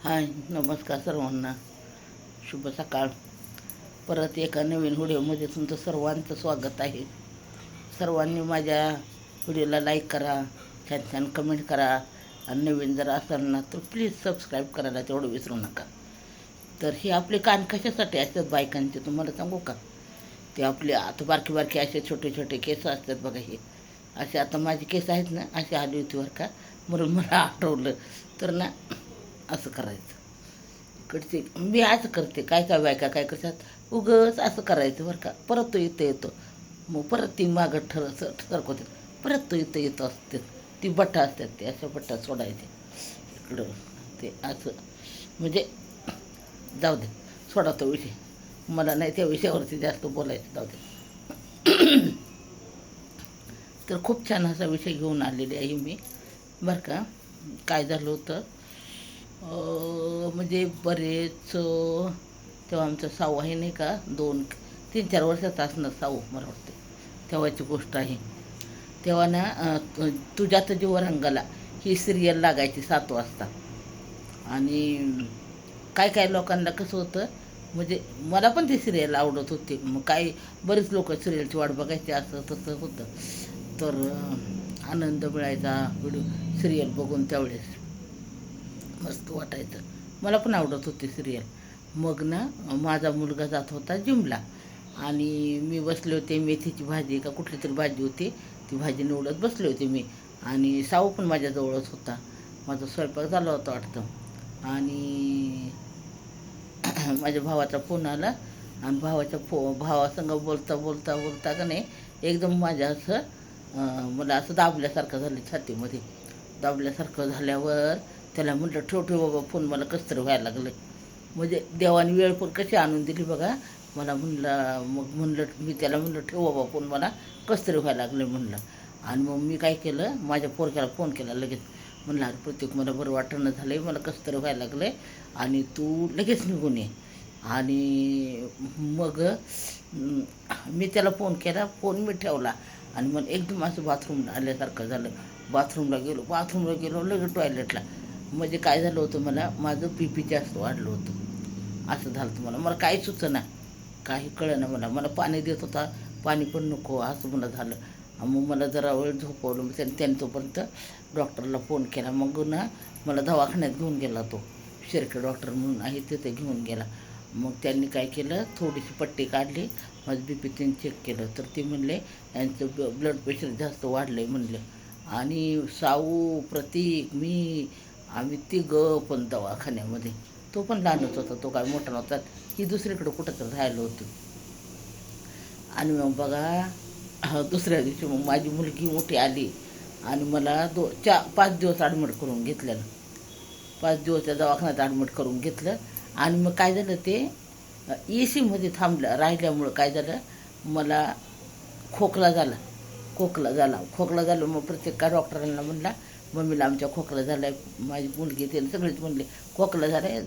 हाय, नमस्कार सर्वांना. शुभ सकाळ. परत एका नवीन व्हिडिओमध्ये तुमचं सर्वांचं स्वागत आहे. सर्वांनी माझ्या व्हिडिओला लाईक करा, छान छान कमेंट करा आणि नवीन जर असाल ना तर प्लीज सबस्क्राईब करायला तेवढं विसरू नका. तर हे आपले कान कशासाठी असतात बायकांचे तुम्हाला सांगू का? ते आपले आता बारके बारके असे छोटे छोटे केस असतात बघा, हे असे आता माझे केस आहेत ना, असे आली होती बरं का, म्हणून मला आठवलं. तर ना असं करायचं. इकडचे मी असं करते, काय काय बायका काय करतात, उगच असं करायचं बरं का, परत तो इथं येतो, मग परत ती मागं सरकवते, परत तो इथं येतो असते. ती बट्टा असतात, ते अशा बट्टा सोडायचे इकडं. ते असं म्हणजे जाऊ दे, सोडा तो विषय. मला नाही त्या विषयावरती जास्त बोलायचं, जाऊ दे. तर खूप छान असा विषय घेऊन आलेले आहे मी बरं का. काय झालं होतं, म्हणजे बरेच तेव्हा आमचा साऊ आहे नाही का, 2-3-4 वर्षाचा असणार साऊ मला वाटते, तेव्हाची गोष्ट आहे. तेव्हा ना तुझ्यात जीव रंगाला ही सिरियल लागायची 7 वाजता. आणि काय काय लोकांना कसं होतं, म्हणजे मला पण ती सिरियल आवडत होती, मग काही बरेच लोक सिरियलची वाट बघायची, असं तसं होतं. तर आनंद मिळायचा व्हिडिओ सिरियल बघून, त्यावेळेस मस्त वाटायचं. मला पण आवडत होती सिरियल. मग ना माझा मुलगा जात होता जिमला, आणि मी बसले होते, मेथीची भाजी का कुठली तरी भाजी होती, ती भाजी निवडत बसले होते मी. आणि साऊ पण माझ्याजवळच होता. माझा स्वयंपाक झाला होता वाटतं. आणि माझ्या भावाचा फोन आला, आणि भावासंग बोलता बोलता बोलता का नाही, एकदम माझ्या असं मला असं दाबल्यासारखं झालं छातीमध्ये. दाबल्यासारखं झाल्यावर त्याला म्हटलं, ठेव ठेव बाबा फोन, मला कसं तरी व्हायला लागलं. म्हणजे देवाने वेळ पण कशी आणून दिली बघा मला. मग म्हणलं, मी त्याला म्हणलं, ठेव बाबा फोन, मला कसं तरी व्हायला लागलं म्हणलं. आणि मग मी काय केलं, माझ्या पोरक्याला फोन केला लगेच. म्हणलं, अरे प्रत्येक मला बरं वाटणं झालं आहे, मला कसं तरी व्हायला लागलं आहे, आणि तू लगेच निघून ये. आणि मग मी त्याला फोन केला, फोन मी ठेवला, आणि मग एकदम असं बाथरूमला आल्यासारखं झालं. बाथरूमला गेलो लगेच टॉयलेटला. म्हणजे काय झालं होतं, मला माझं BP जास्त वाढलं होतं. असं झालं होतं मला काही सुचना, काही कळलं ना मला पाणी देत होता, पाणी पण नको असं मला झालं. मग मला जरा वेळ झोपवलं, मग त्याने तोपर्यंत डॉक्टरला फोन केला. मग ना मला दवाखान्यात घेऊन गेला तो, शिर्के डॉक्टर म्हणून आहे, तिथे घेऊन गेला. मग त्यांनी काय केलं, थोडीशी पट्टी काढली, माझं BP त्यांनी चेक केलं, तर ते म्हणले यांचं ब्लड प्रेशर जास्त वाढलं आहे म्हणले. आणि साऊ, प्रतीक, मी, आम्ही तिघं पण दवाखान्यामध्ये. तो पण लहानच होता, तो काय मोठा नव्हता. ही दुसरीकडं कुठं तर राहिलं होती. आणि मग बघा, दुसऱ्या दिवशी मग माझी मुलगी मोठी आली, आणि मला 5 दिवस ॲडमिट करून घेतलेलं. 5 दिवस त्या दवाखान्यात ॲडमिट करून घेतलं. आणि मग काय झालं, ते ECमध्ये राहिल्यामुळं काय झालं, मला खोकला झाला. खोकला झाला. मग प्रत्येक डॉक्टरांना म्हणला, मम्मीला आमच्या खोकला झाला आहे, माझी मुलगी ते सगळेच म्हणले खोकला झाला आहे,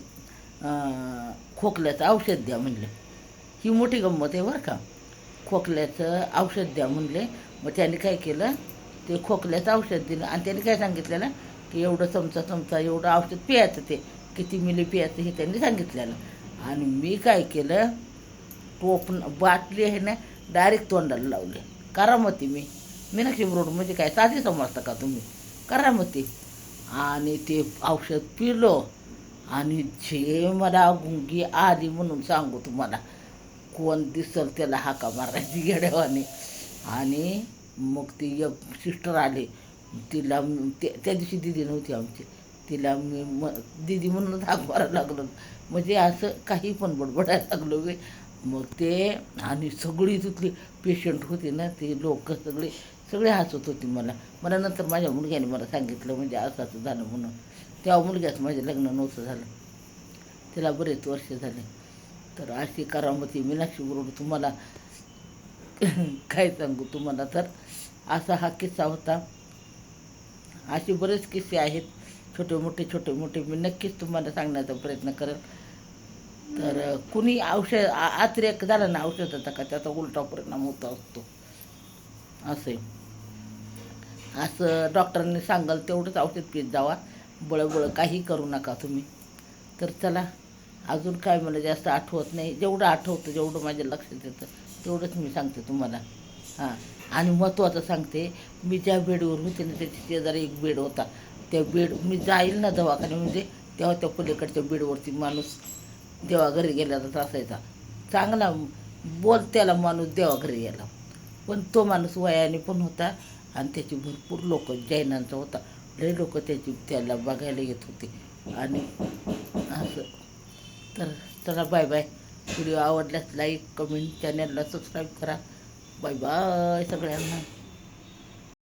खोकल्याचं औषध द्या म्हणले. ही मोठी गंमत आहे बरं का. खोकल्याचं औषध द्या म्हणले. मग त्यांनी काय केलं, ते खोकल्याचं औषध दिलं, आणि त्यांनी काय सांगितलेलं की एवढं चमचा एवढं औषध पियायचं, ते किती मिली पियायचं हे त्यांनी सांगितलेलं. आणि मी काय केलं, बाटली आहे ना, डायरेक्ट तोंडाला लावले. करामती मीनाक्षी रोड म्हणजे काय साधी समजता का तुम्ही, करामती. आणि ते औषध पिलं, आणि जे मला गुंगी आली म्हणून सांगू तुम्हाला, कोण दिसल त्याला हाका मारायची गेड्यावाने. आणि मग ती एक सिस्टर आले, तिला त्या दिवशी दिदी नव्हती आमची, तिला मी दिदी म्हणूनच हाक मारायला लागलो. म्हणजे असं काही पण बडबडायला लागलो मी. मग ते, आणि सगळी तिथली पेशंट होती ना, ते लोक सगळे हसत होती मला नंतर माझ्या मुलग्याने मला सांगितलं, म्हणजे असं असं झालं म्हणून. तेव्हा मुलग्याचं माझं लग्न नव्हतं झालं, तिला बरेच वर्ष झाले. तर अशी करामती मीनाक्षी बरोबर तुम्हाला काय सांगू तुम्हाला. तर असा हा किस्सा होता. असे बरेच किस्से आहेत, छोटे मोठे मी नक्कीच तुम्हाला सांगण्याचा प्रयत्न करेल. तर कुणी अतिरेक झाला ना औषधाचा का, त्याचा उलटा परिणाम होत असतो. असं डॉक्टरांनी सांगाल तेवढंच औषध पीत जावा, बळबळ काही करू नका तुम्ही. तर चला, अजून काय मला जास्त आठवत नाही. जेवढं आठवतं, जेवढं माझ्या लक्षात येतं तेवढंच मी सांगते तुम्हाला. हां, आणि महत्त्वाचं सांगते, मी ज्या बेडवर होते ना त्याच्या शेजारी एक बेड होता. त्या बेड मी जाईल ना दवाखान्यामध्ये, तेव्हा त्या पलीकडच्या बेडवरती माणूस देवा घरी गेल्याचाच असायचा. चांगला बोलत्याला माणूस देवा घरी गेला. पण तो माणूस वयाने पण होता आणि त्याची भरपूर लोक जैनांचा होता. लई लोक त्याला बघायला येत होते. आणि असं, तर चला बाय बाय. व्हिडिओ आवडल्यास लाईक, कमेंट, चॅनलला सबस्क्राईब करा. बाय बाय सगळ्यांना.